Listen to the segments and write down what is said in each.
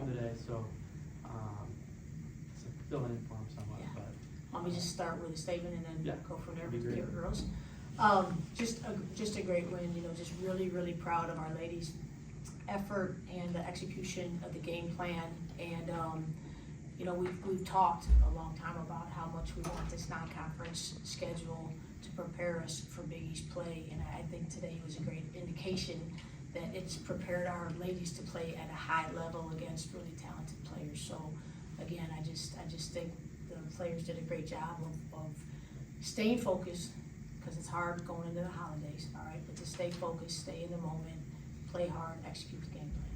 home today, so filling in for him somewhat. Yeah. But Let me just start with a statement and then Yeah, go from there that'd be with the great. girls. Just a great win, you know, just really, really proud of our ladies' effort and the execution of the game plan. And, you know, we've talked a long time about how much we want this non-conference schedule to prepare us for Big East play. And I think today was a great indication that it's prepared our ladies to play at a high level against really talented players. So again, I just think the players did a great job of staying focused, because it's hard going into the holidays, all right? But to stay focused, stay in the moment, play hard, execute the game plan.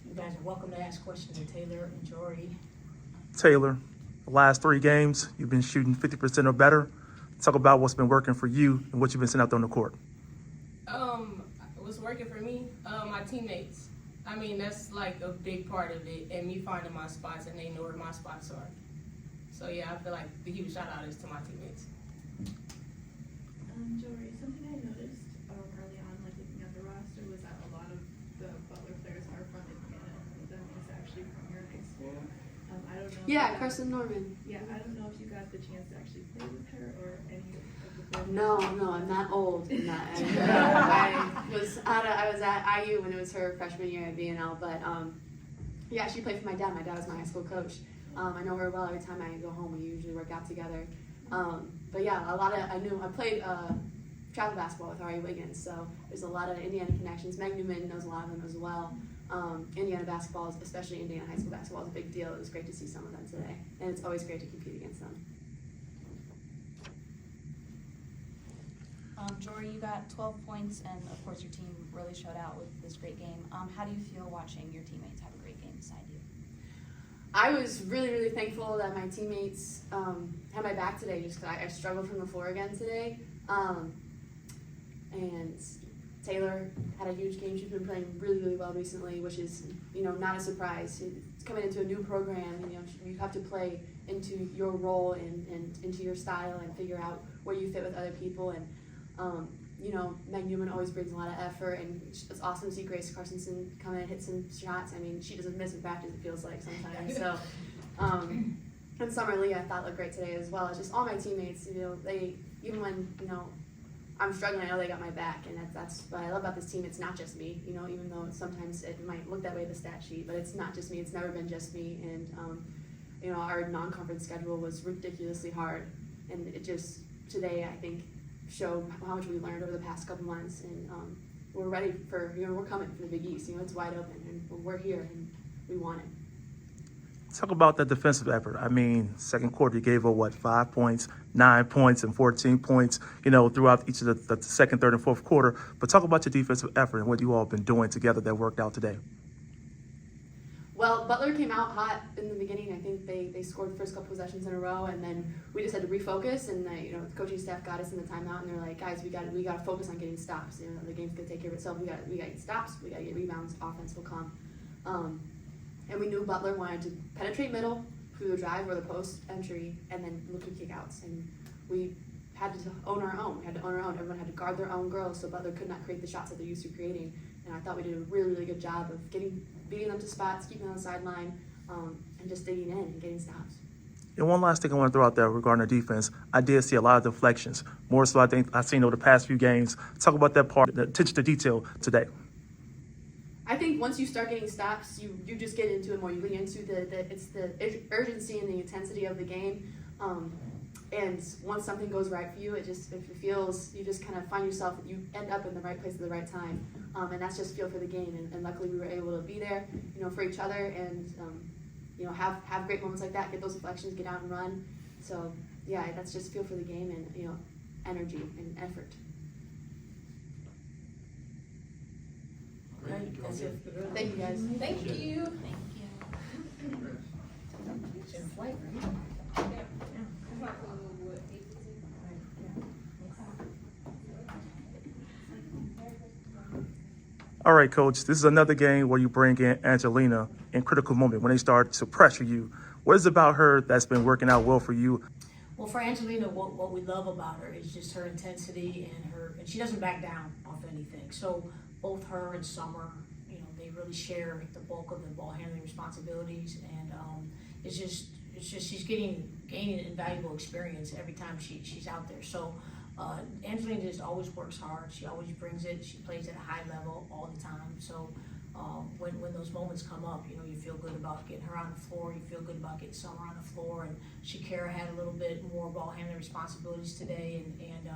You guys are welcome to ask questions of Taylor and Jorie. Taylor, the last 3 games, you've been shooting 50% or better. Talk about what's been working for you and what you've been sending out there on the court. What's working for me? My teammates. I mean, that's like a big part of it, and me finding my spots, and they know where my spots are. So yeah, I feel like the huge shout out is to my teammates. Jorie, something I noticed early on, like looking at the roster, was that a lot of the Butler players are from Indiana, and that is actually from your high school. I don't know. Yeah, Carson Norman. Yeah, I don't know if you got the chance to actually play with her or any of the players. No, I'm not old. I'm not. I was at IU when it was her freshman year at BNL, but yeah, she played for my dad. My dad was my high school coach. I know her well. Every time I go home, we usually work out together. But yeah, I played travel basketball with Ari Wiggins, so there's a lot of Indiana connections. Meg Newman knows a lot of them as well. Indiana basketball, especially Indiana high school basketball, is a big deal. It was great to see some of them today, and it's always great to compete against them. Jorie, you got 12 points, and of course your team really showed out with this great game. How do you feel watching your teammates have a great game beside you? I was really, really thankful that my teammates had my back today, just because I struggled from the floor again today. And Taylor had a huge game. She's been playing really, really well recently, which is, you know, not a surprise. It's coming into a new program, and, you know, you have to play into your role and into your style and figure out where you fit with other people. And you know, Meg Newman always brings a lot of effort, and it's awesome to see Grace Carstensen come in and hit some shots. I mean, she doesn't miss in practice, it feels like sometimes. So, and Summer Lee, I thought looked great today as well. It's just all my teammates, you know, they, even when, you know, I'm struggling, I know they got my back, and that's what I love about this team. It's not just me, you know, even though sometimes it might look that way, the stat sheet, but it's not just me. It's never been just me. And, you know, our non-conference schedule was ridiculously hard, and it just, today, I think, showed how much we learned over the past couple months, and we're ready for, you know, we're coming for the Big East. You know, it's wide open, and we're here, and we want it. Talk about that defensive effort. I mean, second quarter, you gave up, 5 points, 9 points, and 14 points, you know, throughout each of the second, third, and fourth quarter. But talk about your defensive effort and what you all have been doing together that worked out today. Well, Butler came out hot in the beginning. I think they scored the first couple possessions in a row, and then we just had to refocus. And you know, the coaching staff got us in the timeout, and they're like, guys, we got to focus on getting stops. You know, the game's gonna take care of itself. We got to get stops. We got to get rebounds. Offense will come. And we knew Butler wanted to penetrate middle through the drive or the post entry, and then look at kickouts. And we had to own our own. We had to own our own. Everyone had to guard their own girls, so Butler could not create the shots that they're used to creating. And I thought we did a really, really good job of beating them to spots, keeping them on the sideline, and just digging in and getting stops. And one last thing I want to throw out there regarding the defense, I did see a lot of deflections, more so I think I've seen over the past few games. Talk about that part, the attention to detail today. I think once you start getting stops, you just get into it more. You lean into it's the urgency and the intensity of the game. And once something goes right for you, it feels, you just kind of find yourself, you end up in the right place at the right time. And that's just feel for the game. And luckily we were able to be there, you know, for each other, and, you know, have great moments like that, get those deflections, get out and run. So yeah, that's just feel for the game and, you know, energy and effort. Great, that's it. Thank you, guys. Thank you. It's in flight, right? All right, Coach, this is another game where you bring in Angelina in critical moment when they start to pressure you. What is it about her that's been working out well for you? Well, for Angelina, what we love about her is just her intensity and she doesn't back down off anything. So both her and Summer, you know, they really share the bulk of the ball handling responsibilities, and it's just she's gaining invaluable experience every time she's out there. So Angelina just always works hard. She always brings it. She plays at a high level all the time. So when those moments come up, you know, you feel good about getting her on the floor. You feel good about getting Summer on the floor. And Shakira had a little bit more ball handling responsibilities today. And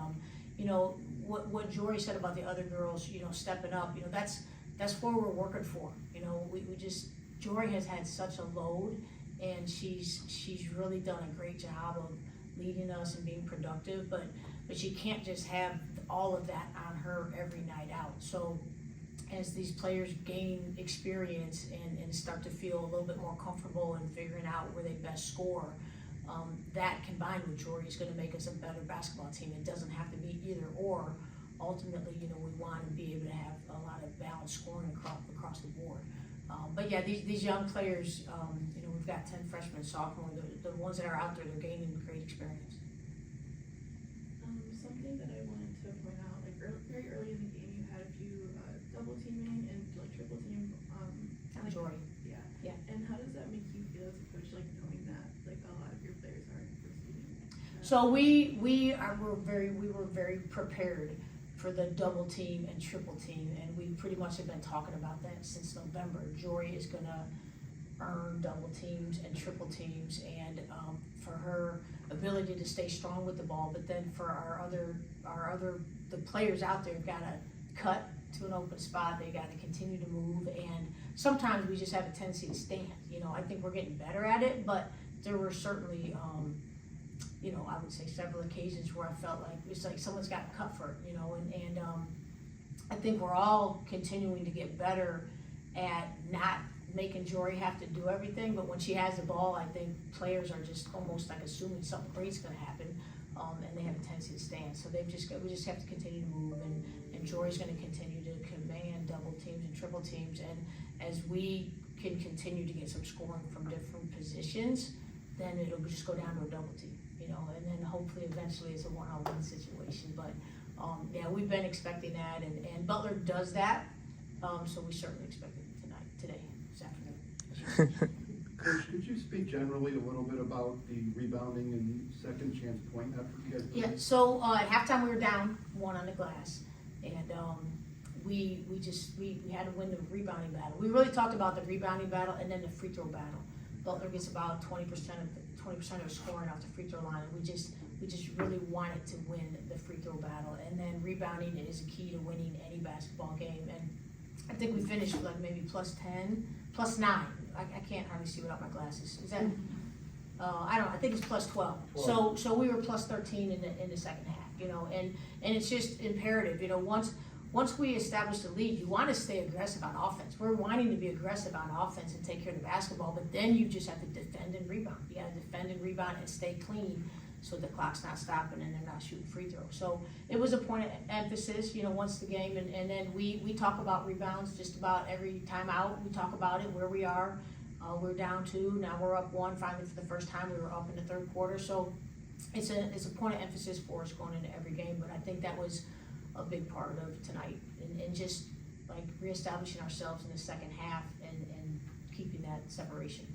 you know, what Jorie said about the other girls, you know, stepping up, you know, that's what we're working for. You know, we just, Jorie has had such a load, and she's really done a great job of leading us and being productive, but she can't just have all of that on her every night out. So as these players gain experience and start to feel a little bit more comfortable in figuring out where they best score, that combined with Jorie is going to make us a better basketball team. It doesn't have to be either or. Ultimately, you know, we want to be able to have a lot of balanced scoring across the board. But yeah, these young players, you know, we've got 10 freshmen and sophomore. The ones that are out there, they're gaining great experience. Something that I wanted to point out, like very early in the game, you had a few double teaming and like triple team. Jorie. Yeah. Yeah. And how does that make you feel as a coach, like knowing that like a lot of your players aren't receiving? So we were very prepared for the double team and triple team, and we pretty much have been talking about that since November. Jorie is gonna earn double teams and triple teams, and for her ability to stay strong with the ball, but then for the players out there have got to cut to an open spot. They got to continue to move, and sometimes we just have a tendency to stand. You know, I think we're getting better at it, but there were certainly you know, I would say several occasions where I felt like it's like someone's got to cut for it, you know, and I think we're all continuing to get better at not making Jorie have to do everything, but when she has the ball, I think players are just almost like assuming something great's going to happen, and they have a tendency to stand. So we just have to continue to move, and Jorie's going to continue to command double teams and triple teams, and as we can continue to get some scoring from different positions, then it'll just go down to a double team. You know, and then hopefully eventually it's a one-on-one situation. But yeah, we've been expecting that, and Butler does that, so we certainly expect it today, this afternoon. Coach, could you speak generally a little bit about the rebounding and second chance point effort you guys put in? Yeah, so at halftime we were down 1 on the glass, and we had to win the rebounding battle. We really talked about the rebounding battle and then the free throw battle. Butler gets about 20% of the scoring off the free throw line, and we just really wanted to win the free throw battle. And then rebounding is a key to winning any basketball game. And I think we finished with like maybe +10, +9. I can't hardly see without my glasses. Is that? I don't know. I think it's +12. So we were +13 in the second half. You know, and it's just imperative. You know, once we establish the lead, you want to stay aggressive on offense. We're wanting to be aggressive on offense and take care of the basketball, but then you just have to defend and rebound. You got to defend and rebound and stay clean so the clock's not stopping and they're not shooting free throws. So it was a point of emphasis, you know, once the game, and then we talk about rebounds just about every time out. We talk about it, where we are. We're down 2, now we're up 1. Finally, for the first time, we were up in the third quarter. So it's a point of emphasis for us going into every game, but I think that was a big part of tonight, and just like reestablishing ourselves in the second half and keeping that separation.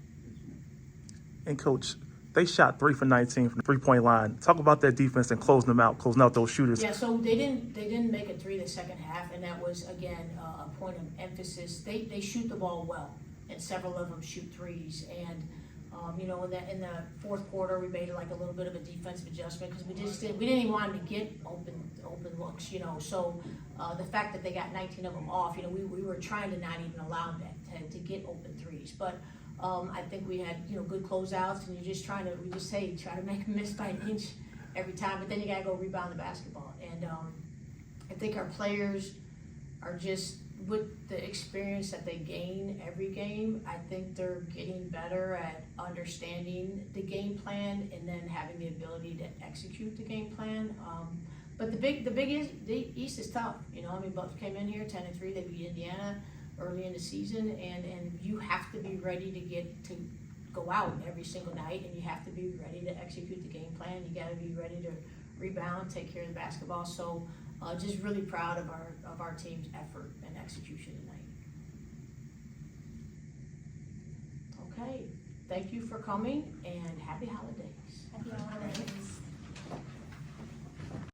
And Coach, they shot 3 for 19 from the 3-point line. Talk about that defense and closing out those shooters. Yeah, so they didn't make a 3 the second half, and that was again a point of emphasis. They shoot the ball well, and several of them shoot threes. And you know, in the fourth quarter, we made like a little bit of a defensive adjustment because we didn't even want to get open looks, you know. So the fact that they got 19 of them off, you know, we were trying to not even allow that to get open threes. But I think we had, you know, good closeouts, and we try to make them miss by an inch every time. But then you gotta go rebound the basketball, and I think our players are just, with the experience that they gain every game, I think they're getting better at understanding the game plan and then having the ability to execute the game plan. But the East is tough. You know, I mean, Butler came in here 10-3. They beat Indiana early in the season, and you have to be ready to go out every single night, and you have to be ready to execute the game plan. You got to be ready to rebound, take care of the basketball. So just really proud of our team's effort and execution tonight. Okay, thank you for coming and happy holidays. Happy holidays.